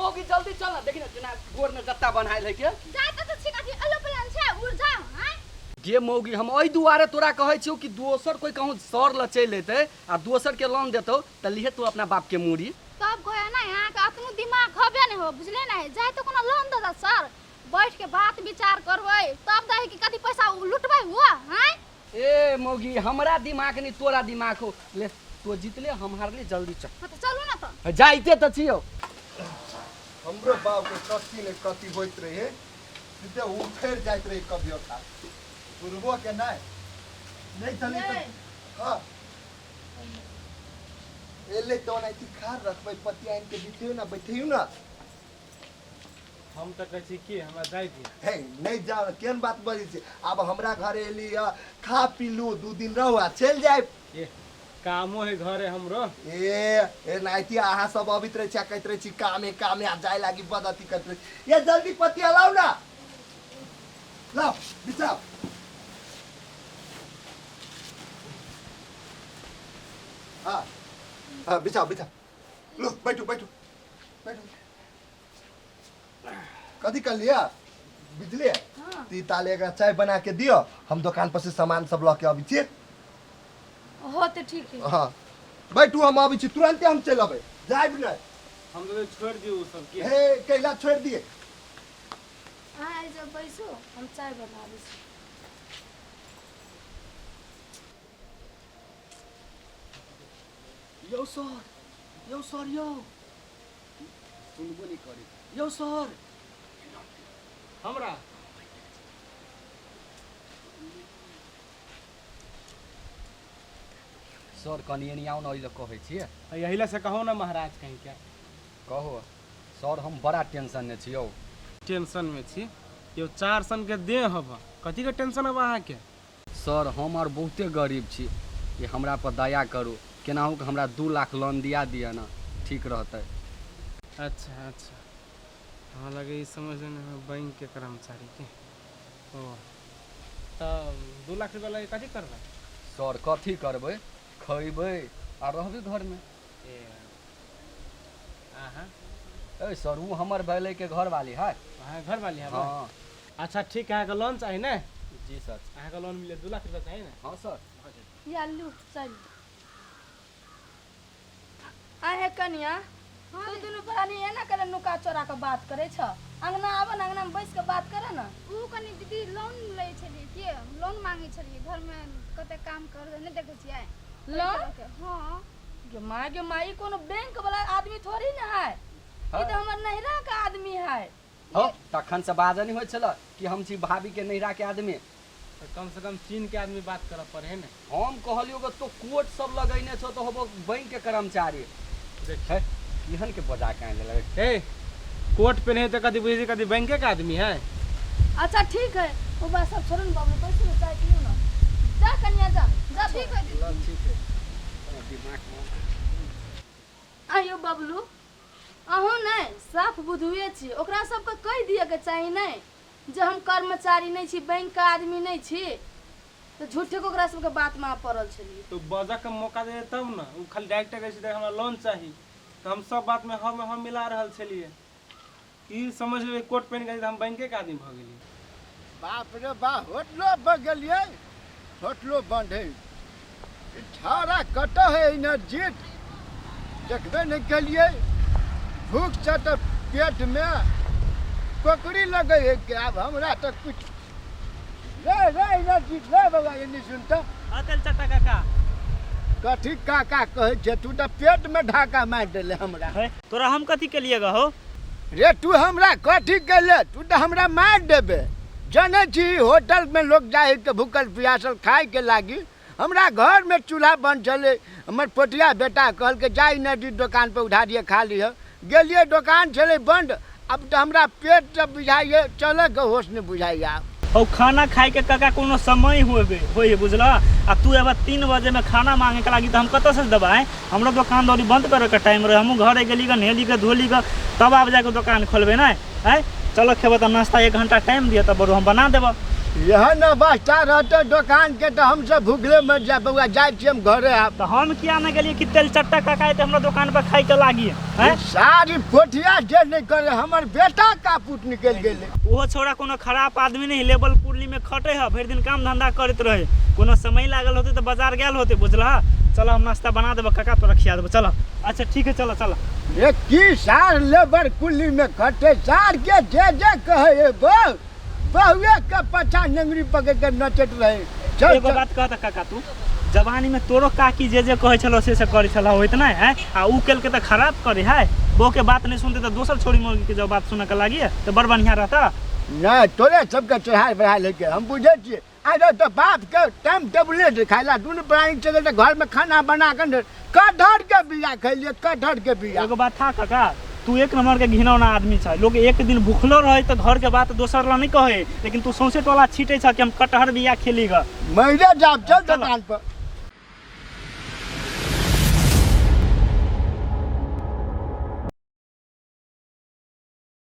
मोगी जल्दी चल ना, देखी ना जना गोर में जत्ता बनाए लेके जाते तो छिका थी अलो प्लान छे उड़ जा हैं। गे मौगी हम एहि दुआरे तोरा कहै छियौ कि दोसर कोई कहूँ सर ल चल लेते आ दोसर के लोन देतो त लिहे तू अपना बाप के मूड़ी। तब गया ना यहाँ का अपनो दिमाग खबे नहीं हो बुझले ना जाए तो कोनो लोन दे दा सर बैठ के बात विचार करबै तब दही कि कथि पैसा लुटबै हुआ हैं। ए मौगी हमरा दिमाग नहीं तोरा दिमाग हो ले तो जीतले हम हारले जल्दी चल तो चलू ना तो जाइते त छियौ। हमरो बाप के कथी ने कथी होइत रहे सीधे उठेर जाइत रहे कभियो था पूर्वो के नहीं चली तो हां एले तो नहीं खार रखबै पतिया इनके दिथियो ना बैठियो ना। हम तो कहै कि हमरा जाय दी हे नहीं जा केन बात बजै छी अब हमरा घरे एली खा पी लू 2 दिन रहू आ चल जाय ए कामो है घरे हमरो ए नाइती आहा सब अबित रहे छ कहत रहे छी कामे कामे आ जाय लागी बदती करत रहे ये जल्दी पतिया लाओ ना लाओ बिछाओ हाँ बिछाओ बिछाओ लो बैठो बैठो बैठो कथी कर लिया बिजली हाँ। ती ताले का चाय बना के दियो हम दुकान पर से सामान सब ला के अभी छी। हो तो ठीक है हाँ बैठू हम अभी छी तुरंत हम चल अबे जाए भी नहीं हम तो छोड़ दियो सब के हे कैला छोड़ दिए हां जब बैसो हम चाय बना दी। यो सर यो सुनबो नहीं करे यो सर हमरा सर कनिए आउ न कहै छियै यही से कहो ना महाराज कहीं क्या कहो सर हम बड़ा टेंशन में छियौ। टेंशन में छी यो 4 सन के दे हब कथी के टेंशन अब अहाँ के सर हम और बहुते गरीब छी कि हमरा पर दया करू केनाहू के हमरा 2 लाख लोन दिया दिया ना ठीक रहते। अच्छा अच्छा हाँ लगे ई समझ में बैंक के कर्मचारी के ओ तब 2 लाख रुपया लगे कथी करबै सर कथी करबै खइबै आ रहबै घर में। ए आहा ए सर वो हमर बैले के घर वाली है। अहाँ घर वाली है हाँ अच्छा ठीक है अहाँ के लोन चाहिए ना जी सर अहाँ के लोन मिले 2 लाख रुपया चाहिए ना हाँ सर या लू चल आहे कनिया हाँ तू दुनु प्राणी है ना करे नुका चोरा के बात करे छ अंगना आवन अंगना में बैठ के बात करे ना ऊ कनी दीदी लोन लै छली के लोन मांगे छली घर में कते काम कर नहीं देखे छियै लोन हां गे माई कोनो बैंक वाला आदमी थोड़ी ना है ई तो हमर नहिरा का आदमी है। हो तखन से बाजनी होय छल कि हम छी भाभी के नैरा के आदमी तो कम से कम 3 के आदमी बात कर पड़े ना हम कहलियो कि तो कोट सब लगैने छो तो होबो बैंक के कर्मचारी देख इहन के बजा के आने लगे ए कोट पहने तो कदी बुझी कदी बैंक के आदमी है। अच्छा ठीक है वो बात सब छोड़ न बाबू बैठ के चाय पियो ना जा कनिया जा जा ठीक है दीदी ठीक है दिमाग में आयो बबलू अहूँ नहीं साफ बुझुए छी ओकरा सबके कह दिए के चाहिए नहीं जे हम कर्मचारी नहीं छी बैंक का आदमी नहीं छी तो झूठे को ओकरा सबके बात में पड़ल छलिए तो बजा के मौका दे तब ना उ खाली डायरेक्ट कह सीधे हमरा लोन चाहिए तो हम सब बात में हम मिला रहल छलिए ई समझ ले कोट पहन के हम बैंक के आदमी भ गेली। बाप रे बा होटलो बगलिए होटलो बंद है छाड़ा कटा है न जीत देखबे नहीं कलिए भूख चट पेट में पकड़ी लगे है कि अब हमरा तक कुछ रे न जीत रे बाबा ये नहीं सुनता अकल चटा काका कथी काका कहे छे तू तो पेट में ढाका मार देले हमरा तोरा हम कथी के लिए हो रे तू हमरा कथी केले तू तो हमरा मार देबे जाने छी होटल में लोग जाए तो भूखल प्यासल खाए के लागी हमरा घर में चूल्हा बन चले हमर पोटिया बेटा कहल के जाई नदी दुकान पे उधारिए खा लिह गेलिए दुकान चले बंद अब तो हमरा पेट से बुझाइए चले के होश नहीं बुझाइए। और खाना खाए के काका कोनो समय होए बुझल। आ तू अब 3 बजे में खाना मांगे के लागी तो हम कत से दबाए? हमरा दुकान दौरी बंद करे के टाइम रहे, हमहूँ घरे गेली ग नहेली के धोली ग तब आप जाके दुकान खोलबे ना है। चलो खेब तो नाश्ता 1 घंटा टाइम दिए तब बड़ो हम बना देब। यह न बस्ता रहते दुकान के तो हम सब भूखले मर जाए बउआ, जाए छी हम घरे आप। तो हम किया न गेलिए कि तेल चट्टा काका हमरा दुकान पर खाई के लागी है। सारी पोठिया जे नहीं करे, हमर बेटा का पुत निकल गेले। ओहो छोड़ा कोनो खराब आदमी नहीं, लेवल पुरली में खटे है, भर दिन काम धंधा करते रहे, कोनो समय लागल होते तो बाजार गेल होते बुझला। चलो हम नाश्ता बना देबो काका, तोरा खिया देबो। चलो अच्छा ठीक है, चलो चलो। ये की सार लेबर कुली में खटे, सार के जे कहे बहुए के पछा नंगरी पकड़ के नचत रहे। चल एगो बात कहता काका, तू जवानी में तोरो काकी जे कहे छलो से करे छला होइत ना है, आ उ केल के तो खराब करे है। बो के बात नहीं सुनते तो दोसर छोड़ी मुर्गी के जब बात सुने के लागी तो बड़ बढ़िया रहता। नहीं तोरे सबके चढ़ाई बढ़ा लेके हम बुझे छी। अरे तो बाप के टाइम टेबुल खाइला, दुनू प्राणी चले तो घर में खाना बना कर कटहर के बिया खैलिए, कटहर के बिया। एगो बात था काका, तू 1 नंबर के घिनौना आदमी छ। लोग एक दिन भूखलो रहे तो घर के बात दोसर ला नहीं कहे, लेकिन तू सौंसे टोला छीटे छ कि हम कटहर बिया खेली ग। महीने जाब चल दुकान पर।